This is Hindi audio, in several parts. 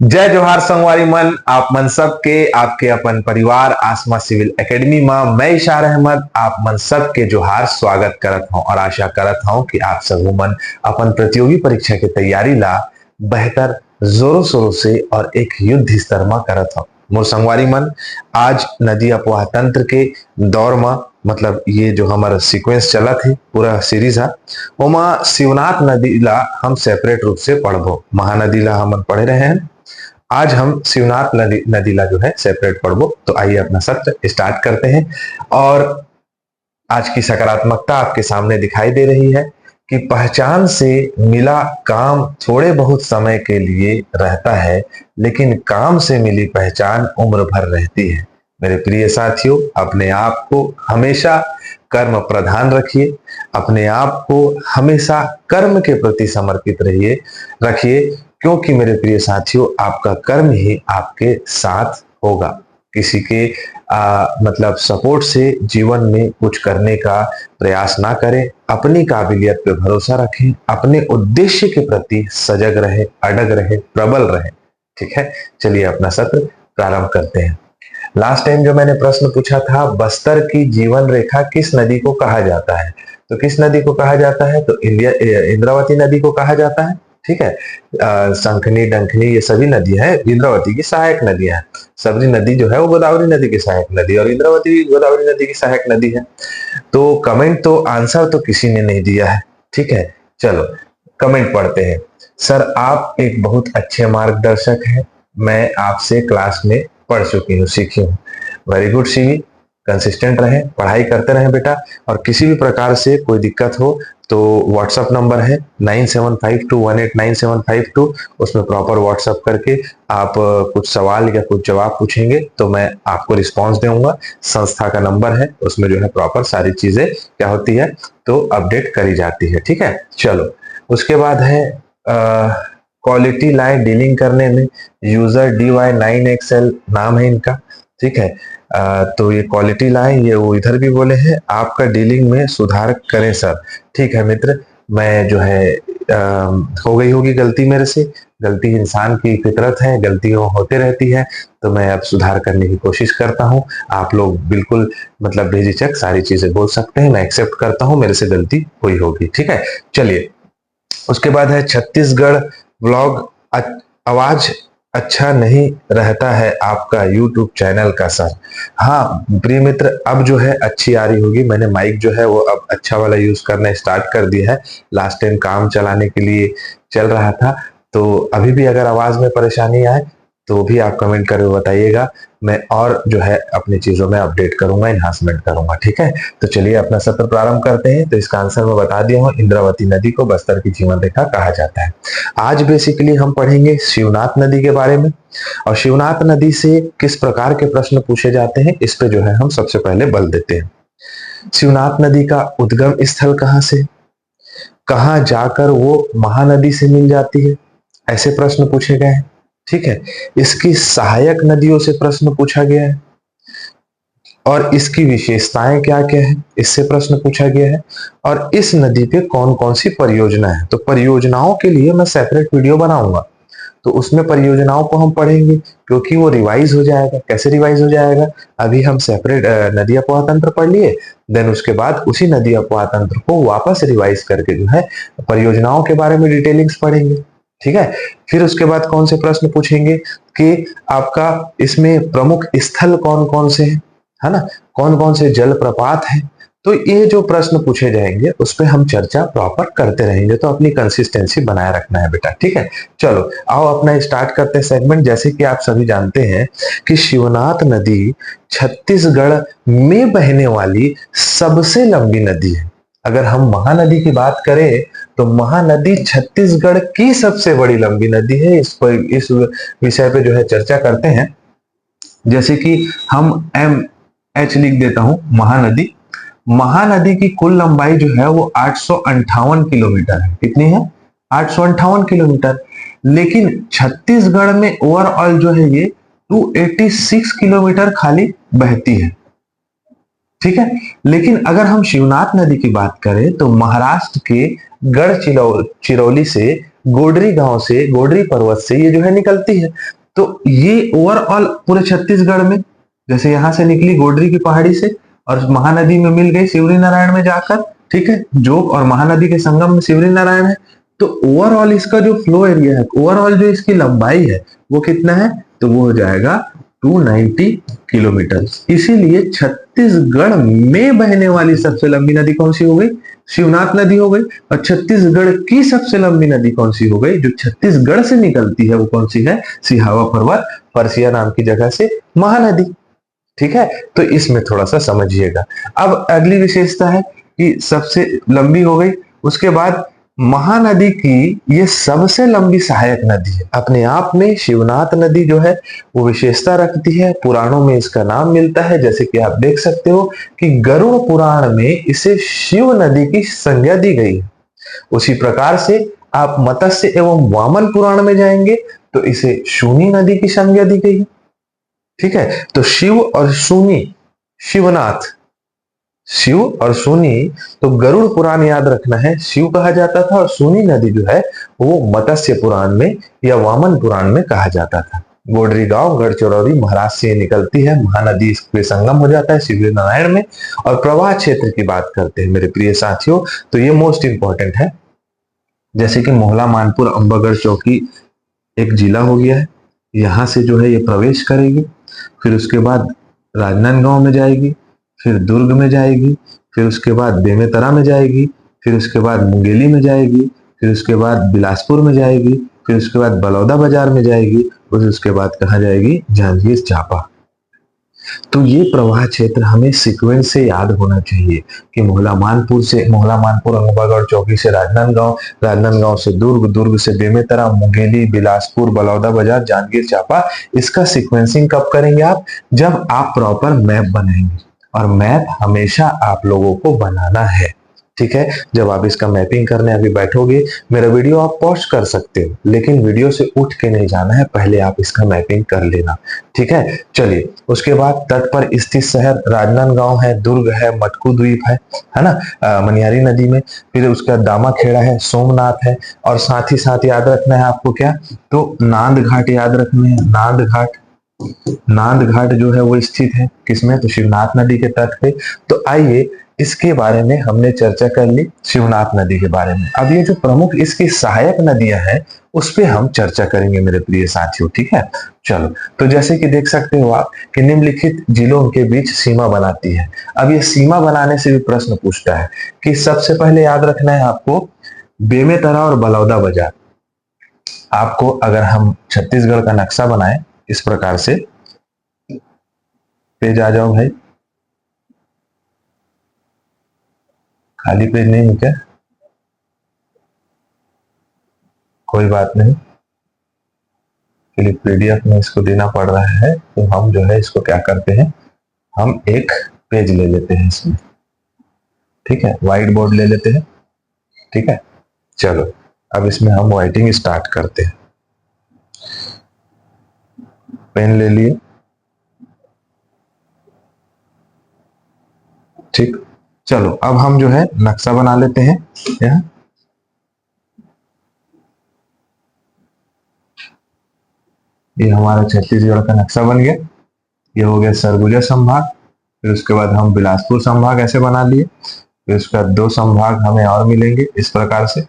जय जोहार संगवारी मन, आप मन सब के आपके अपन परिवार आसमा सिविल एकेडमी में मैं इशार अहमद आप मन सब के जोहार स्वागत करत हूं और आशा करत हूं कि आप सब मन अपन प्रतियोगी परीक्षा की तैयारी ला बेहतर जोरों शोरों से और एक युद्ध स्तर में करत हूं। मोर संगवारी मन, आज नदी अपवाह तंत्र के दौर में मतलब ये जो हमारा सीक्वेंस चला थी पूरा सीरीज है ओमा शिवनाथ नदी ला हम सेपरेट रूप से पढ़बो। महानदी ला हम पढ़े रहे हैं, आज हम शिवनाथ नदी ला जो है सेपरेट पढ़बो। तो आइए अपना सत्र स्टार्ट करते हैं। और आज की सकारात्मकता आपके सामने दिखाई दे रही है कि पहचान से मिला काम थोड़े बहुत समय के लिए रहता है, लेकिन काम से मिली पहचान उम्र भर रहती है। मेरे प्रिय साथियों, अपने आप को हमेशा कर्म प्रधान रखिए, अपने आप को हमेशा कर्म के प्रति समर्पित रखिए, क्योंकि मेरे प्रिय साथियों आपका कर्म ही आपके साथ होगा। किसी के मतलब सपोर्ट से जीवन में कुछ करने का प्रयास ना करें, अपनी काबिलियत पे भरोसा रखें, अपने उद्देश्य के प्रति सजग रहे, अडग रहे, प्रबल रहे। ठीक है, चलिए अपना सत्र प्रारंभ करते हैं। लास्ट टाइम जो मैंने प्रश्न पूछा था, बस्तर की जीवन रेखा किस नदी को कहा जाता है? तो किस नदी को कहा जाता है? तो इंद्रावती नदी को कहा जाता है। ठीक है, शंखनी डंखनी ये सभी नदी है इंद्रावती की सहायक नदियां हैं। सबरी नदी जो है वो गोदावरी नदी की सहायक नदी और इंद्रावती गोदावरी नदी की सहायक नदी है। तो कमेंट तो आंसर तो किसी ने नहीं दिया है। ठीक है, चलो कमेंट पढ़ते हैं। सर आप एक बहुत अच्छे मार्गदर्शक हैं, मैं आपसे क्लास में पढ़ चुकी हूँ, सीखी हूँ। वेरी गुड सीवी, कंसिस्टेंट रहे, पढ़ाई करते रहे बेटा। और किसी भी प्रकार से कोई दिक्कत हो तो व्हाट्सएप नंबर है 9752189752, उसमें प्रॉपर व्हाट्सएप करके आप कुछ सवाल या कुछ जवाब पूछेंगे तो मैं आपको रिस्पांस दूंगा। संस्था का नंबर है, उसमें जो है प्रॉपर सारी चीजें क्या होती है तो अपडेट करी जाती है। ठीक है, चलो उसके बाद है क्वालिटी लाइन डीलिंग करने में यूजर DY9XL नाम है इनका। ठीक है, तो ये क्वालिटी लाइन ये वो इधर भी बोले हैं आपका डीलिंग में सुधार करें सर। ठीक है मित्र, मैं जो है हो गई होगी गलती मेरे से, गलती इंसान की फितरत है, गलतियां होते रहती है, तो मैं अब सुधार करने की कोशिश करता हूं। आप लोग बिल्कुल मतलब बेझिझक सारी चीजें बोल सकते हैं, मैं एक्सेप्ट करता हूं मेरे से गलती हुई होगी। ठीक है, चलिए उसके बाद है छत्तीसगढ़ व्लॉग आवाज अच्छा नहीं रहता है आपका यूट्यूब चैनल का सर। हाँ प्रिय मित्र, अब जो है अच्छी आ रही होगी, मैंने माइक जो है वो अब अच्छा वाला यूज करना स्टार्ट कर दिया है। लास्ट टाइम काम चलाने के लिए चल रहा था, तो अभी भी अगर आवाज में परेशानी आए तो भी आप कमेंट करके बताइएगा, मैं और जो है अपनी चीजों में अपडेट करूंगा, एनहांसमेंट करूंगा। ठीक है, तो चलिए अपना सत्र प्रारंभ करते हैं। तो इसका आंसर मैं बता दिया हूं, इंद्रावती नदी को बस्तर की जीवन रेखा कहा जाता है। आज बेसिकली हम पढ़ेंगे शिवनाथ नदी के बारे में, और शिवनाथ नदी से किस प्रकार के प्रश्न पूछे जाते हैं इस पे जो है हम सबसे पहले बल देते हैं। शिवनाथ नदी का उद्गम स्थल कहाँ से, कहाँ जाकर वो महानदी से मिल जाती है, ऐसे प्रश्न पूछे गए हैं। ठीक है, इसकी सहायक नदियों से प्रश्न पूछा गया है और इसकी विशेषताएं क्या क्या है इससे प्रश्न पूछा गया है, और इस नदी पे कौन कौन सी परियोजना है। तो परियोजनाओं के लिए मैं सेपरेट वीडियो बनाऊंगा, तो उसमें परियोजनाओं को हम पढ़ेंगे, क्योंकि वो रिवाइज हो जाएगा। कैसे रिवाइज हो जाएगा? अभी हम सेपरेट नदी अपवाह तंत्र पढ़ लिए, देन उसके बाद उसी नदी अपवाह तंत्र को वापस रिवाइज करके जो है परियोजनाओं के बारे में डिटेलिंग्स पढ़ेंगे। ठीक है, फिर उसके बाद कौन से प्रश्न पूछेंगे कि आपका इसमें प्रमुख स्थल कौन कौन से है ना, कौन कौन से जलप्रपात हैं। तो ये जो प्रश्न पूछे जाएंगे उस पर हम चर्चा प्रॉपर करते रहेंगे, तो अपनी कंसिस्टेंसी बनाए रखना है बेटा। ठीक है, चलो आओ अपना स्टार्ट करते हैं सेगमेंट। जैसे कि आप सभी जानते हैं कि शिवनाथ नदी छत्तीसगढ़ में बहने वाली सबसे लंबी नदी है। अगर हम महानदी की बात करें तो महानदी छत्तीसगढ़ की सबसे बड़ी लंबी नदी है। इस विषय पे जो है चर्चा करते हैं। जैसे कि हम MH लिख देता हूं, महानदी की कुल लंबाई जो है वो 858 किलोमीटर है। कितनी है? 858 किलोमीटर। लेकिन छत्तीसगढ़ में ओवरऑल जो है ये 286 किलोमीटर खाली बहती है। ठीक है, लेकिन अगर हम शिवनाथ नदी की बात करें तो महाराष्ट्र के चिरौली से गोडरी गांव से, गोडरी पर्वत से ये जो है निकलती है। तो ये ओवरऑल पूरे छत्तीसगढ़ में, जैसे यहां से निकली गोडरी की पहाड़ी से और महानदी में मिल गई शिवरी नारायण में जाकर, ठीक है, जोग और महानदी के संगम में शिवरी नारायण है। तो ओवरऑल इसका जो फ्लो एरिया है, ओवरऑल जो इसकी लंबाई है वो कितना है, तो वो हो जाएगा 290 किलोमीटर। इसीलिए छत्तीसगढ़ में बहने वाली सबसे लंबी नदी कौन सी हो गई, शिवनाथ नदी हो गई। और छत्तीसगढ़ की सबसे लंबी नदी कौन सी हो गई, जो छत्तीसगढ़ से निकलती है, वो कौन सी है, सिहावा पर्वत परसिया नाम की जगह से महानदी। ठीक है, तो इसमें थोड़ा सा समझिएगा। अब अगली विशेषता है कि सबसे लंबी हो गई, उसके बाद महानदी की ये सबसे लंबी सहायक नदी है। अपने आप में शिवनाथ नदी जो है वो विशेषता रखती है, पुराणों में इसका नाम मिलता है, जैसे कि आप देख सकते हो कि गरुड़ पुराण में इसे शिव नदी की संज्ञा दी गई है। उसी प्रकार से आप मत्स्य एवं वामन पुराण में जाएंगे तो इसे शूनी नदी की संज्ञा दी गई है। ठीक है, तो शिव और शूनी, शिवनाथ, शिव और शूनी, तो गरुड़ पुराण याद रखना है, शिव कहा जाता था, और शूनी नदी जो है वो मत्स्य पुराण में या वामन पुराण में कहा जाता था। गोडरी गांव गढ़चिरौली महाराष्ट्र से निकलती है, महानदी इसके संगम हो जाता है शिवरी नारायण में। और प्रवाह क्षेत्र की बात करते हैं मेरे प्रिय साथियों, तो ये मोस्ट इंपॉर्टेंट है। जैसे कि मोहला, मानपुर, अंबागढ़ चौकी एक जिला हो गया है, यहां से जो है ये प्रवेश करेगी, फिर उसके बाद राजनांदगांव में जाएगी, फिर दुर्ग में जाएगी, फिर उसके बाद बेमेतरा में जाएगी, फिर उसके बाद मुंगेली में जाएगी, फिर उसके बाद बिलासपुर में जाएगी, फिर उसके बाद बलौदा बाजार में जाएगी, और उसके बाद कहाँ जाएगी, जांजगीर चांपा। तो ये प्रवाह क्षेत्र हमें सीक्वेंस से याद होना चाहिए कि मोहला मानपुर अंबागढ़ चौकी से राजनांदगांव, राजनांदगांव से दुर्ग, दुर्ग से बेमेतरा, मुंगेली, बिलासपुर, बलौदा बाजार, जांजगीर चांपा। इसका सीक्वेंसिंग कब करेंगे आप, जब आप प्रॉपर मैप बनाएंगे, और मैप हमेशा आप लोगों को बनाना है। ठीक है, जब आप इसका मैपिंग करने अभी बैठोगे, मेरा वीडियो आप पॉज कर सकते हो, लेकिन वीडियो से उठ के नहीं जाना है, पहले आप इसका मैपिंग कर लेना। ठीक है, चलिए, उसके बाद तट पर स्थित शहर राजनांदगांव है, दुर्ग है, मटकू द्वीप है ना, मनियारी नदी में, फिर उसका दामाखेड़ा है, सोमनाथ है, और साथ ही साथ याद रखना है आपको क्या, तो नांद घाट याद रखने हैं। नांद घाट जो है वो स्थित है किसमें, तो शिवनाथ नदी के तट पे। तो आइए इसके बारे में हमने चर्चा कर ली, शिवनाथ नदी के बारे में। अब ये जो प्रमुख इसकी सहायक नदियां हैं उस पे हम चर्चा करेंगे मेरे प्रिय साथियों। ठीक है, चलो, तो जैसे कि देख सकते हो आप कि निम्नलिखित जिलों के बीच सीमा बनाती है। अब ये सीमा बनाने से भी प्रश्न पूछता है कि सबसे पहले याद रखना है आपको बेमेतरा और बलौदा बाजार। आपको अगर हम छत्तीसगढ़ का नक्शा बनाए इस प्रकार से, पेज आ जाओ भाई, खाली पेज नहीं है क्या, कोई बात नहीं, चलिए पीडीएफ में इसको देना पड़ रहा है, तो हम जो है इसको क्या करते हैं, हम एक पेज ले लेते हैं इसमें। ठीक है, व्हाइट बोर्ड ले लेते हैं। ठीक है, चलो अब इसमें हम राइटिंग स्टार्ट करते हैं। पेन ले लिए, ठीक, चलो अब हम जो है नक्शा बना लेते हैं। यहाँ ये हमारा छत्तीसगढ़ का नक्शा बन गया। ये हो गया सरगुजा संभाग, फिर उसके बाद हम बिलासपुर संभाग ऐसे बना लिए, फिर उसके बाद दो संभाग हमें और मिलेंगे इस प्रकार से।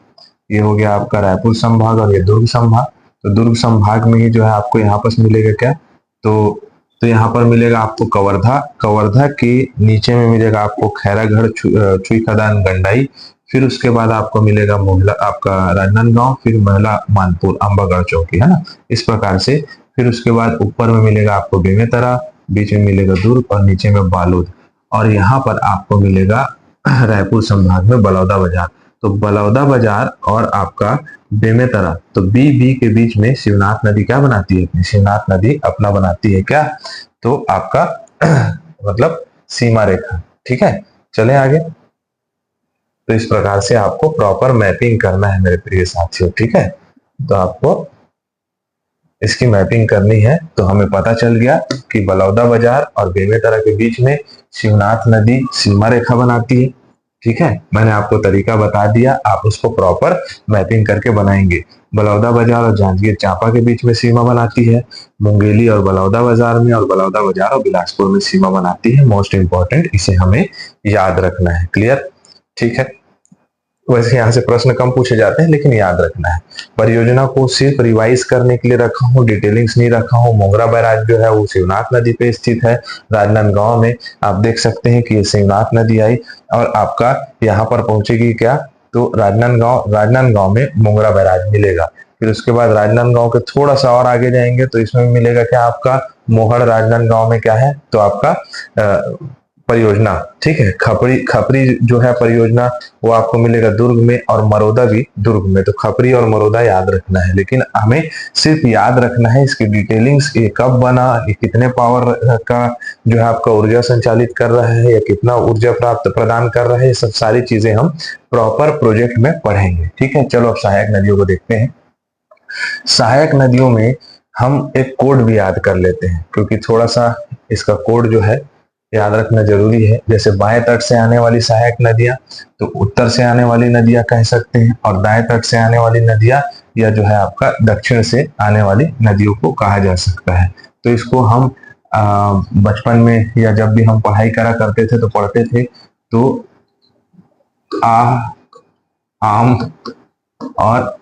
ये हो गया आपका रायपुर संभाग और ये दुर्ग संभाग। तो दुर्ग संभाग में ही जो है आपको यहाँ पर मिलेगा क्या, तो यहाँ पर मिलेगा आपको कवर्धा, कवर्धा के नीचे में मिलेगा आपको खैरागढ़, छुई खदान, गंडाई, फिर उसके बाद आपको मिलेगा मोहला, आपका राजनांदगांव, फिर मोहला, मानपुर, अंबागढ़ चौकी, है ना, इस प्रकार से। फिर उसके बाद ऊपर में मिलेगा आपको बेमेतरा, बीच में मिलेगा दुर्ग और नीचे में बालोद, और यहाँ पर आपको मिलेगा रायपुर संभाग में बलौदा बाजार। तो बलौदा बाजार और आपका बेमेतरा, तो बी के बीच में शिवनाथ नदी क्या बनाती है, शिवनाथ नदी अपना बनाती है क्या, तो आपका मतलब सीमा रेखा। ठीक है, चले आगे। तो इस प्रकार से आपको प्रॉपर मैपिंग करना है मेरे प्रिय साथियों। ठीक है, तो आपको इसकी मैपिंग करनी है। तो हमें पता चल गया कि बलौदा बाजार और बेमेतरा के बीच में शिवनाथ नदी सीमा रेखा बनाती है। ठीक है, मैंने आपको तरीका बता दिया, आप उसको प्रॉपर मैपिंग करके बनाएंगे। बलौदा बाजार और जांजगीर चांपा के बीच में सीमा बनाती है, मुंगेली और बलौदा बाजार में, और बलौदा बाजार और बिलासपुर में सीमा बनाती है। मोस्ट इंपॉर्टेंट, इसे हमें याद रखना है। क्लियर? ठीक है। वैसे यहाँ से प्रश्न कम पूछे जाते हैं, लेकिन याद रखना है। परियोजना को सिर्फ रिवाइज करने के लिए रखा हूँ, डिटेलिंग्स नहीं रखा हूँ। मोंगरा बैराज जो है वो शिवनाथ नदी पे स्थित है, राजनांदगांव में। आप देख सकते हैं कि ये शिवनाथ नदी आई और आपका यहाँ पर पहुंचेगी क्या, तो राजनांदगांव में मोंगरा बैराज मिलेगा। फिर उसके बाद राजनांदगांव के थोड़ा सा और आगे जाएंगे तो इसमें मिलेगा क्या, आपका मोहड़ राजनांदगांव में क्या है, तो आपका परियोजना। ठीक है, खपरी खपरी जो है परियोजना वो आपको मिलेगा दुर्ग में, और मरोदा भी दुर्ग में। तो खपरी और मरोदा याद रखना है, लेकिन हमें सिर्फ याद रखना है इसकी डिटेलिंग्स, ये कब बना, ये कितने पावर का जो है आपका ऊर्जा संचालित कर रहा है, या कितना ऊर्जा प्राप्त प्रदान कर रहा है, ये सब सारी चीजें हम प्रॉपर प्रोजेक्ट में पढ़ेंगे। ठीक है, चलो अब सहायक नदियों को देखते हैं। सहायक नदियों में हम एक कोड भी याद कर लेते हैं, क्योंकि थोड़ा सा इसका कोड जो है याद रखना जरूरी है। जैसे बाएं तट से आने वाली सहायक नदियां तो उत्तर से आने वाली नदियां कह सकते हैं, और दाएं तट से आने वाली नदियां या जो है आपका दक्षिण से आने वाली नदियों को कहा जा सकता है। तो इसको हम बचपन में या जब भी हम पढ़ाई करा करते थे तो पढ़ते थे, तो आ, आम और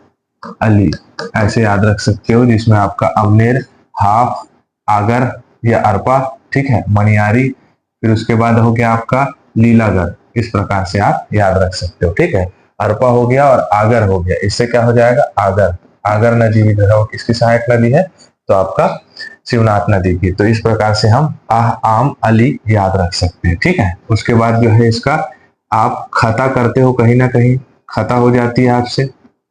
अली ऐसे याद रख सकते हो, जिसमें आपका अमनेर, हाफ, आगर या अरपा, ठीक है, मनियारी, फिर उसके बाद हो गया आपका लीलागढ़। इस प्रकार से आप याद रख सकते हो। ठीक है, अरपा हो गया और आगर हो गया, इससे क्या हो जाएगा, आगर। आगर नदी भी जो है वो किसकी सहायक नदी है, तो आपका शिवनाथ नदी की। तो इस प्रकार से हम आम, अली याद रख सकते हैं। ठीक है, उसके बाद जो है इसका आप खता करते हो, कहीं ना कहीं खता हो जाती है आपसे।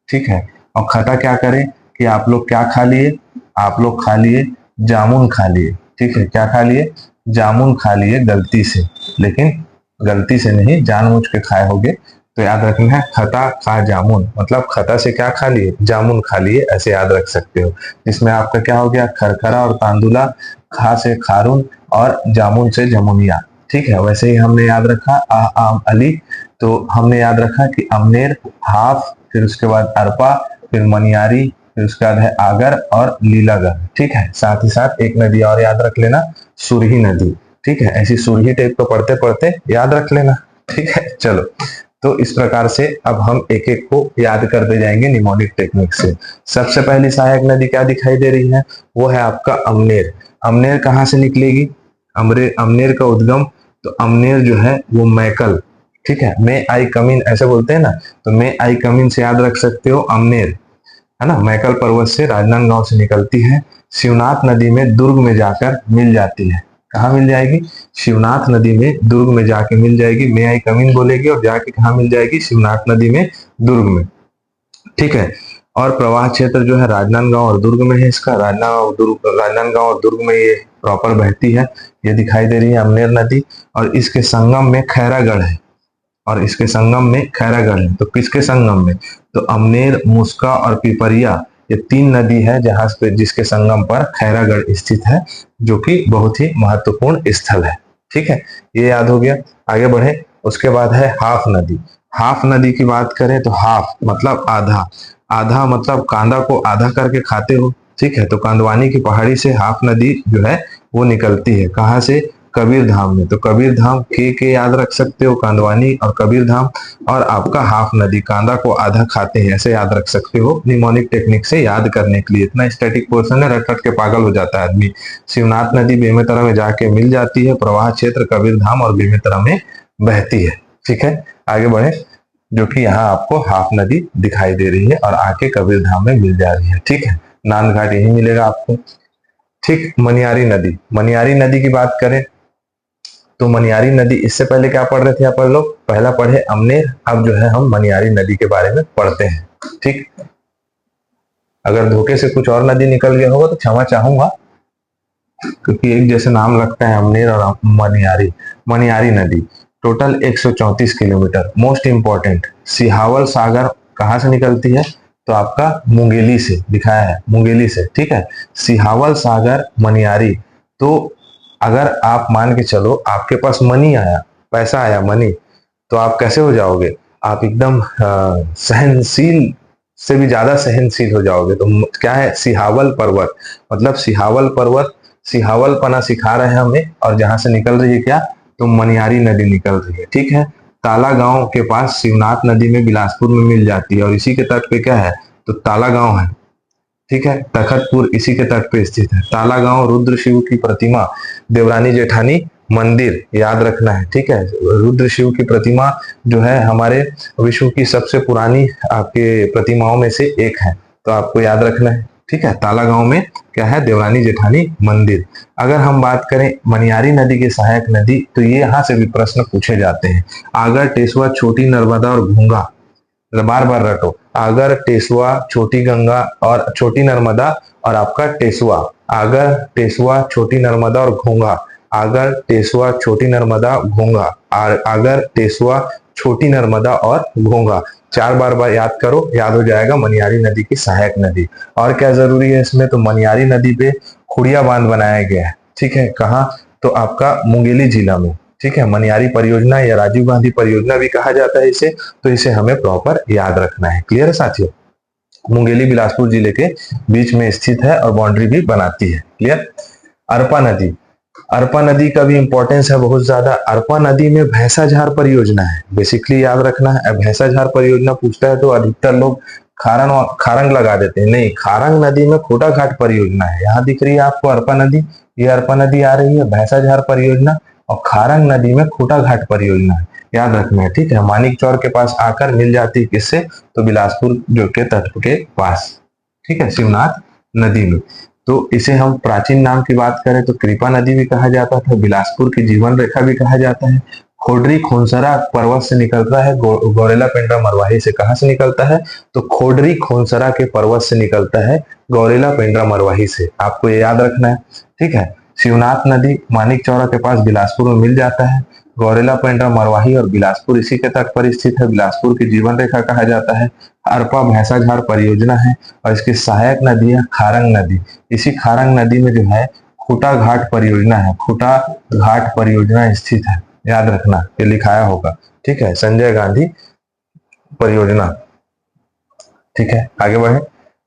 ठीक है, और खता क्या करें कि आप लोग क्या खा लिए, आप लोग खा लिए जामुन खा लिए। ठीक है, क्या खा लिए, जामुन खा लिए गलती से, लेकिन गलती से नहीं, जानबूझ के खाए होगे। तो याद रखना है, खता खा जामुन, मतलब खता से क्या खा लिए, जामुन खा लिए, ऐसे याद रख सकते हो। जिसमें आपका क्या हो गया, खरखरा और तांदुला, खा से खारून और जामुन से जमुनिया। ठीक है, वैसे ही हमने याद रखा आम अली, तो हमने याद रखा कि अमनेर, हाफ, फिर उसके बाद अरपा, फिर मनियारी, फिर उसके बाद है आगर और लीलागढ़। ठीक है, साथ ही साथ एक नदी और याद रख लेना, सुरही नदी। ठीक है, ऐसी सुरही टाइप को पढ़ते पढ़ते याद रख लेना। ठीक है, चलो, तो इस प्रकार से अब हम एक एक को याद करते जाएंगे निमोनिक टेक्निक से। सबसे पहली सहायक नदी क्या दिखाई दे रही है, वो है आपका अमनेर। अमनेर कहाँ से निकलेगी, अमनेर का उद्गम, तो अमनेर जो है वो मैकल, ठीक है, मे आई कमिन ऐसे बोलते हैं ना, तो मे आई कमिन से याद रख सकते हो अमनेर, है ना, मैकल पर्वत से, राजनांदगांव से निकलती है, शिवनाथ नदी में दुर्ग में जाकर मिल जाती है। कहाँ मिल जाएगी, शिवनाथ नदी में दुर्ग में जाके मिल जाएगी। मे आई कमिन बोलेगी और जाके कहाँ मिल जाएगी, शिवनाथ नदी में दुर्ग में। ठीक है, और प्रवाह क्षेत्र जो है राजनांदगांव और दुर्ग में है इसका, राजनांदगांव और दुर्ग में ये प्रॉपर बहती है। ये दिखाई दे रही है अमनेर नदी, और इसके संगम में खैरागढ़ है, और इसके संगम में खैरागढ़ है। तो किसके संगम में, तो अमनेर, मुस्का और पिपरिया, ये तीन नदी है जहां पे जिसके संगम पर खैरागढ़ स्थित है, जो कि बहुत ही महत्वपूर्ण स्थल है। ठीक है, ये याद हो गया। आगे बढ़े, उसके बाद है हाफ नदी। हाफ नदी की बात करें तो हाफ मतलब आधा, आधा मतलब कांदा को आधा करके खाते हो। ठीक है, तो कांदवानी की पहाड़ी से हाफ नदी जो है वो निकलती है। कहाँ से, कबीर धाम में। तो कबीर धाम के याद रख सकते हो, कांदवानी और कबीर धाम, और आपका हाफ नदी, कांदा को आधा खाते हैं, ऐसे याद रख सकते हो निमोनिक टेक्निक से याद करने के लिए। इतना स्टैटिक पोर्शन है, रट रट के पागल हो जाता है आदमी। शिवनाथ नदी बेमेतरा में जाके मिल जाती है, प्रवाह क्षेत्र कबीर धाम और बेमेतरा में बहती है। ठीक है, आगे बढ़े, जो कि यहाँ आपको हाफ नदी दिखाई दे रही है और आके कबीर धाम में मिल जा रही है। ठीक है, नांद घाट यही मिलेगा आपको। ठीक, मनियारी नदी, मनियारी नदी की बात करें तो मनियारी नदी, इससे पहले क्या पढ़ रहे थे आप लोग, पहला पढ़े अमनेर, अब जो है हम मनियारी नदी के बारे में पढ़ते हैं। ठीक, अगर धोखे से कुछ और नदी निकल गया होगा तो क्षमा चाहूंगा, क्योंकि एक जैसे नाम लगता है अमनेर और मनियारी। मनियारी नदी total 134 kilometre. Most important, Sihawal Sagar कहाँ से निकलती है, तो आपका मुंगेली से, दिखाया है मुंगेली से। ठीक है, सिहावल सागर मनियारी। तो अगर आप मान के चलो आपके पास मनी आया, पैसा आया, मनी, तो आप कैसे हो जाओगे, आप एकदम सहनशील से भी ज्यादा सहनशील हो जाओगे। तो क्या है, सिहावल पर्वत, मतलब सिहावल पर्वत सिहावलपना सिखा रहे हैं हमें। और जहां से निकल रही है क्या, तो मनियारी नदी निकल रही है, ठीक है। ताला गांव के पास शिवनाथ नदी में बिलासपुर में मिल जाती है, और इसी के तट पे क्या है, तो ताला गांव है, ठीक है। तखतपुर इसी के तट पे स्थित है। ताला गांव रुद्र शिव की प्रतिमा, देवरानी जेठानी मंदिर, याद रखना है, ठीक है। रुद्र शिव की प्रतिमा जो है हमारे विश्व की सबसे पुरानी आपके प्रतिमाओं में से एक है, तो आपको याद रखना है, ठीक है। ताला गांव में क्या है, देवरानी जेठानी मंदिर। अगर हम बात करें मनियारी नदी की सहायक नदी, तो ये यहाँ से भी प्रश्न पूछे जाते हैं। आगर, टेसुआ, छोटी नर्मदा और घूंगा, बार बार रटो, आगर, टेसुआ, छोटी गंगा और छोटी नर्मदा और आपका टेसुआ। आगर, टेसुआ, छोटी नर्मदा और घोंगा। आगर, टेसुआ, छोटी नर्मदा, घोंगा। आगर, टेसुआ, छोटी नर्मदा और घोंगा। चार बार याद करो, याद हो जाएगा मनियारी नदी की सहायक नदी। और क्या जरूरी है इसमें, तो मनियारी नदी पे खुड़िया बांध बनाया गया है, ठीक है। कहाँ, तो आपका मुंगेली जिला में, ठीक है। मनियारी परियोजना या राजीव गांधी परियोजना भी कहा जाता है इसे, तो इसे हमें प्रॉपर याद रखना है। क्लियर है साथियों। मुंगेली बिलासपुर जिले के बीच में स्थित है और बाउंड्री भी बनाती है। क्लियर। अरपा नदी, अरपा नदी का भी इंपॉर्टेंस है बहुत ज्यादा। अरपा नदी में भैंसाझार परियोजना है, बेसिकली याद रखना है। भैंसाझार परियोजना पूछता है तो अधिकतर लोग खारंग लगा देते हैं, नहीं, खारंग नदी में खोटा घाट परियोजना है। यहाँ दिख रही है आपको अरपा नदी, ये अरपा नदी आ रही है, भैंसाझार परियोजना, और खारंग नदी में खोटा घाट परियोजना है, याद रखना है, ठीक है। मानिक चौर के पास आकर मिल जाती है, किससे, तो बिलासपुर जो के तट के पास, ठीक है, शिवनाथ नदी में। तो इसे हम प्राचीन नाम की बात करें तो कृपा नदी भी कहा जाता था, बिलासपुर की जीवन रेखा भी कहा जाता है। खोडरी खोनसरा पर्वत से निकलता है, गौरेला पेंड्रा मरवाही से। कहां से निकलता है, तो खोडरी खोनसरा के पर्वत से निकलता है, गौरेला पेंड्रा मरवाही से, आपको ये याद रखना है, ठीक है। शिवनाथ नदी मानिक चौरा के पास बिलासपुर में मिल जाता है। गौरेला पेंड्रा मरवाही और बिलासपुर इसी के तट पर स्थित है, बिलासपुर की जीवन रेखा कहा जाता है। अरपा भैंसाझार परियोजना है और इसकी सहायक नदी है खारंग नदी। इसी खारंग नदी में जो है खूटा घाट परियोजना है, खूटा घाट परियोजना स्थित है, याद रखना, ये लिखाया होगा, ठीक है। संजय गांधी परियोजना, ठीक है। आगे बढ़े,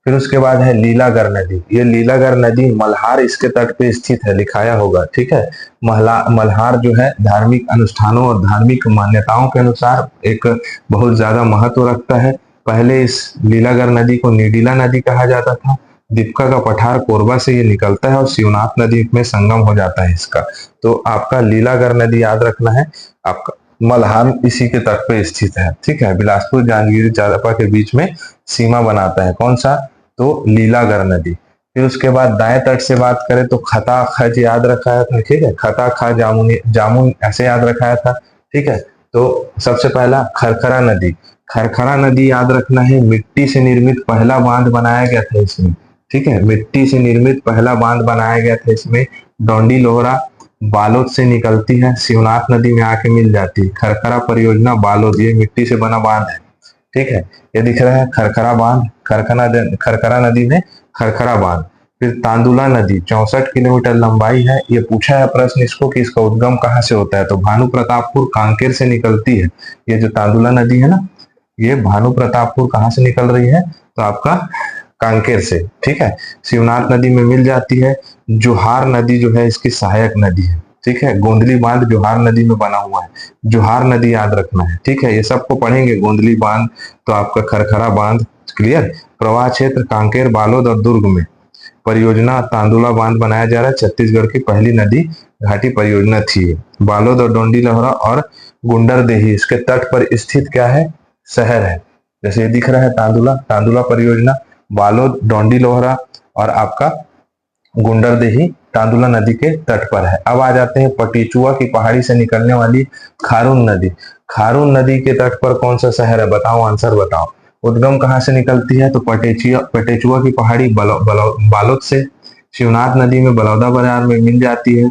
फिर उसके बाद है लीलागर नदी। ये लीलागर नदी मल्हार इसके तट पे स्थित है, लिखाया होगा, ठीक है। मल्हार जो है धार्मिक अनुष्ठानों और धार्मिक मान्यताओं के अनुसार एक बहुत ज्यादा महत्व रखता है। पहले इस लीलागर नदी को निडीला नदी कहा जाता था। दीपका का पठार कोरबा से ये निकलता है और शिवनाथ नदी में संगम हो जाता है इसका। तो आपका लीलागर नदी याद रखना है, आपका मल्हार इसी के तट पे स्थित है, ठीक है। बिलासपुर जांजगीर चांपा के बीच में सीमा बनाता है, कौन सा, तो लीलागर नदी। फिर उसके बाद दाएं तट से बात करें तो खता खज याद रखाया था, ठीक है। खता खा जामुन, जामुन ऐसे याद रखाया था, ठीक है। तो सबसे पहला खरखरा नदी, खरखरा नदी याद रखना है, मिट्टी से निर्मित पहला बांध बनाया गया था इसमें, ठीक है। मिट्टी से निर्मित पहला बांध बनाया गया था इसमें। डोंडी लोहरा बालोद से निकलती है, शिवनाथ नदी में आके मिल जाती है। खरखरा परियोजना बालोद, ये मिट्टी से बना बांध है, ठीक है। ये दिख रहा है खरखरा बांध, खरखरा नदी में खरखरा बांध। फिर तांदुला नदी 64 किलोमीटर लंबाई है। ये पूछा है प्रश्न इसको कि इसका उद्गम कहाँ से होता है, तो भानु प्रतापपुर कांकेर से निकलती है। ये जो तांदुला नदी है ना, ये भानु प्रतापपुर कहाँ से निकल रही है, तो आपका कांकेर से, ठीक है। शिवनाथ नदी में मिल जाती है। जोहार नदी जो है इसकी सहायक नदी है, ठीक है। गोंदली बांध जोहार नदी में बना हुआ है, जोहार नदी याद रखना है, ठीक है। ये सबको पढ़ेंगे, गोंदली बांध तो आपका खरखरा बांध। क्लियर। प्रवाह क्षेत्र कांकेर, बालोद और दुर्ग में। परियोजना तांदुला बांध बनाया जा रहा है, छत्तीसगढ़ की पहली नदी घाटी परियोजना थी। बालोद और डोंडी लोहरा और गुंडरदेही इसके तट पर स्थित क्या है, शहर है। जैसे ये दिख रहा है तांदुला परियोजना, बालोद, डोंडी लोहरा और आपका गुंडरदेही तांदुला नदी के तट पर है। अब आ जाते हैं पटेचुआ की पहाड़ी से निकलने वाली खारून नदी। खारून नदी के तट पर कौन सा शहर है, बताओ, आंसर बताओ। उद्गम कहाँ से निकलती है, तो पटेचुआ की पहाड़ी बालोद से। शिवनाथ नदी में बलौदा बाजार में मिल जाती है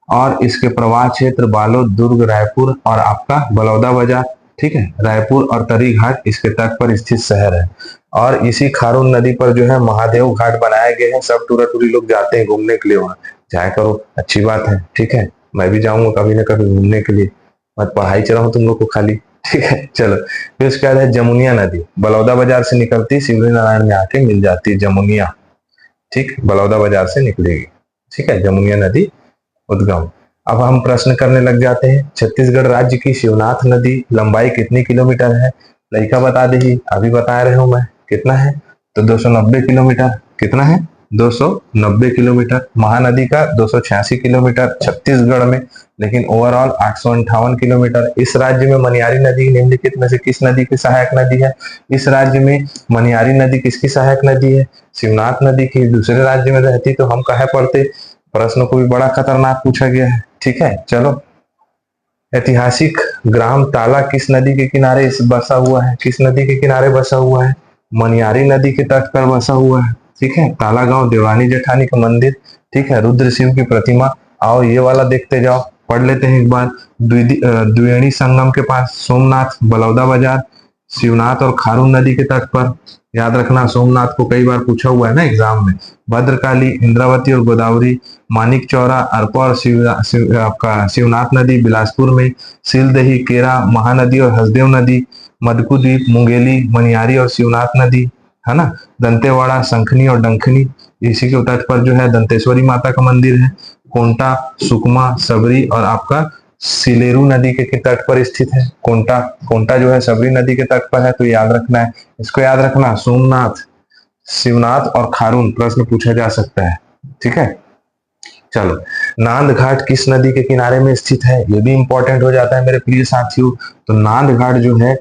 और इसके प्रवाह क्षेत्र बालोद, दुर्ग, रायपुर और आपका बलौदा बाजार, ठीक है। रायपुर और तरी घाट इसके तट पर स्थित शहर है। और इसी खारून नदी पर जो है महादेव घाट बनाए गए हैं। सब टूरी लोग जाते हैं घूमने के लिए, वहां जाया करो, अच्छी बात है, ठीक है। मैं भी जाऊंगा कभी ना कभी घूमने के लिए, मत पढ़ाई चलाऊं तुम लोग को खाली, ठीक है, चलो। फिर उसके बाद है जमुनिया नदी, बलौदा बाजार से निकलती, शिवरी नारायण में आके मिल जाती है जमुनिया। ठीक, बलौदा बाजार से निकलेगी। ठीक है, जमुनिया नदी उद्गम। अब हम प्रश्न करने लग जाते हैं, छत्तीसगढ़ राज्य की शिवनाथ नदी लंबाई कितनी किलोमीटर है? लड़का बता दीजिए, अभी बता रहे हूं मैं, कितना है? तो 290 किलोमीटर। कितना है? 290 किलोमीटर। महानदी का 286 किलोमीटर छत्तीसगढ़ में, लेकिन ओवरऑल 858 किलोमीटर। इस राज्य में मनियारी नदी निम्नलिखित में से किस नदी की सहायक नदी है? इस राज्य में मनियारी नदी किसकी सहायक नदी है? शिवनाथ नदी की। दूसरे राज्य में रहती तो हम कहे पढ़ते। प्रश्न को भी बड़ा खतरनाक पूछा गया है। ठीक है, चलो। ऐतिहासिक ग्राम ताला किस नदी के किनारे बसा हुआ है? किस नदी के किनारे बसा हुआ है? मनियारी नदी के तट पर बसा हुआ है। ठीक है, ताला गांव देवानी जेठानी का मंदिर। ठीक है, रुद्र शिव की प्रतिमा। आओ ये वाला देखते जाओ, पढ़ लेते हैं एक बार। द्विवेणी संगम के पास सोमनाथ, बलौदा बाजार, शिवनाथ और खारून नदी के तट पर। याद रखना, सोमनाथ को कई बार पूछा हुआ है ना एग्जाम में। भद्रकाली, इंद्रावती और गोदावरी, मानिक चौरा, अरपा और आपका शिवनाथ नदी बिलासपुर में, सिलदही, केरा, महानदी और हसदेव नदी, मदकू द्वीप, मुंगेली, मनियारी और शिवनाथ नदी, है ना। दंतेवाड़ा, शंखनी और डंखनी, इसी के तट पर जो है दंतेश्वरी माता का मंदिर है। कोंटा, सुकमा, सबरी और आपका सिलेरू नदी के तट पर स्थित है। कोंटा, कोंटा जो है सबरी नदी के तट पर है, तो याद रखना है इसको। याद रखना, सोमनाथ, शिवनाथ और खारून प्रश्न पूछा जा सकता है। ठीक है, चलो। नांद घाट किस नदी के किनारे में स्थित है? ये भी इंपॉर्टेंट हो जाता है मेरे प्रिय साथियों। तो नांद घाट जो है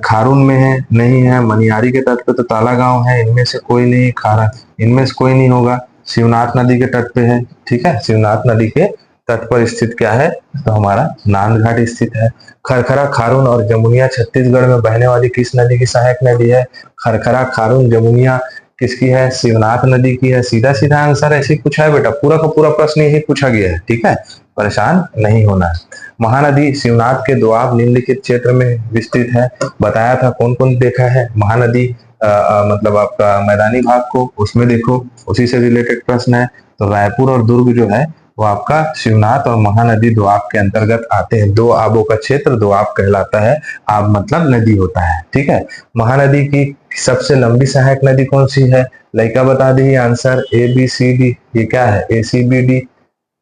खारून में है, नहीं है। मनियारी के तट पे तो ताला गांव है, इनमें से कोई नहीं। खारा, इनमें से कोई नहीं होगा। शिवनाथ नदी के तट पे है। ठीक है, शिवनाथ नदी के तट पर स्थित क्या है? तो हमारा नांद घाट स्थित है। खरखरा, खारून और जमुनिया छत्तीसगढ़ में बहने वाली किस नदी की सहायक नदी है? खरखरा, खारून, जमुनिया किसकी है? शिवनाथ नदी की है। सीधा सीधा आंसर ऐसे ही पूछा है बेटा, पूरा का पूरा प्रश्न यही पूछा गया है। ठीक है, परेशान नहीं होना है। महानदी शिवनाथ के दोआब निम्नलिखित क्षेत्र में विस्तृत है। बताया था, कौन कौन देखा है महानदी? मतलब आपका मैदानी भाग को, उसमें देखो, उसी से रिलेटेड प्रश्न है। तो रायपुर और दुर्ग जो है वो आपका शिवनाथ और महानदी दोआब के अंतर्गत आते हैं। दो आबों का क्षेत्र दोआब कहलाता है। आब मतलब नदी होता है। ठीक है, महानदी की सबसे लंबी सहायक नदी कौन सी है? लड़का बता दी answer, A B C D. ये क्या है? ए सी बी डी,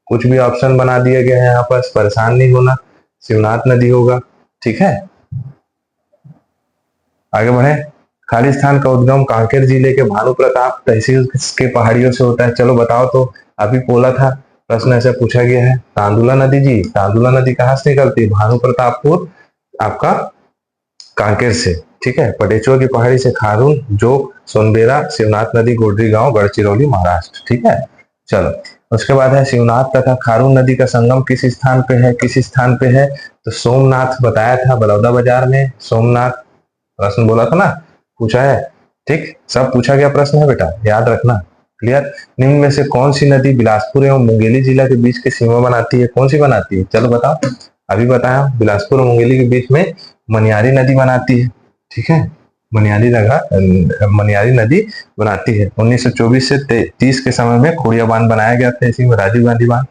कुछ भी ऑप्शन बना दिया गया है यहाँ पर, परेशान नहीं होना। शिवनाथ नदी होगा। ठीक है, आगे बढ़े। खालिस्तान का उद्गम कांकेर जिले के भानु प्रताप तहसील के पहाड़ियों से होता है। चलो बताओ तो, अभी बोला था प्रश्न ऐसे पूछा गया है। तांदुला नदी जी, तांदुला नदी कहाँ से निकलती है? भानु प्रतापपुर आपका कांकेर से। ठीक है, पटेचुआ की पहाड़ी से खारून, जोग, सोनबेरा, शिवनाथ नदी गोडरी गांव, गढ़चिरौली, महाराष्ट्र। ठीक है, चलो। उसके बाद है शिवनाथ तथा खारून नदी का संगम किस स्थान पे है? किस स्थान पे है? तो सोमनाथ बताया था, बलौदा बाजार में। सोमनाथ प्रश्न बोला था ना, पूछा है। ठीक, सब पूछा गया प्रश्न है बेटा, याद रखना। क्लियर। निम्न में से कौन सी नदी बिलासपुर एवं मुंगेली जिला के बीच की सीमा बनाती है? कौन सी बनाती है? चलो बताओ। अभी बताया, बिलासपुर और मुंगेली के बीच में मनियारी नदी बनाती है। ठीक है, मनियारी नदी बनाती है। 1924 से 30 के समय में खोड़िया बांध बनाया गया था, इसी में राजीव गांधी बांध।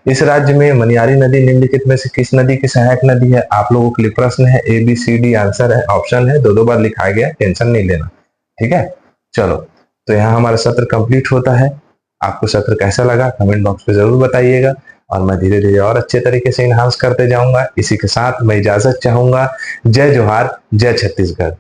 इस राज्य में मनियारी नदी निम्नलिखित में से किस नदी की सहायक नदी है? आप लोगों के लिए प्रश्न है, A B C D answer है, ऑप्शन है, दो दो बार लिखाया गया, टेंशन नहीं लेना। ठीक है, चलो। तो यहाँ हमारा सत्र कंप्लीट होता है। आपको सत्र कैसा लगा कमेंट बॉक्स में जरूर बताइएगा, और मैं धीरे धीरे और अच्छे तरीके से इनहांस करते जाऊंगा। इसी के साथ मैं इजाजत चाहूंगा। जय जोहार, जय छत्तीसगढ़।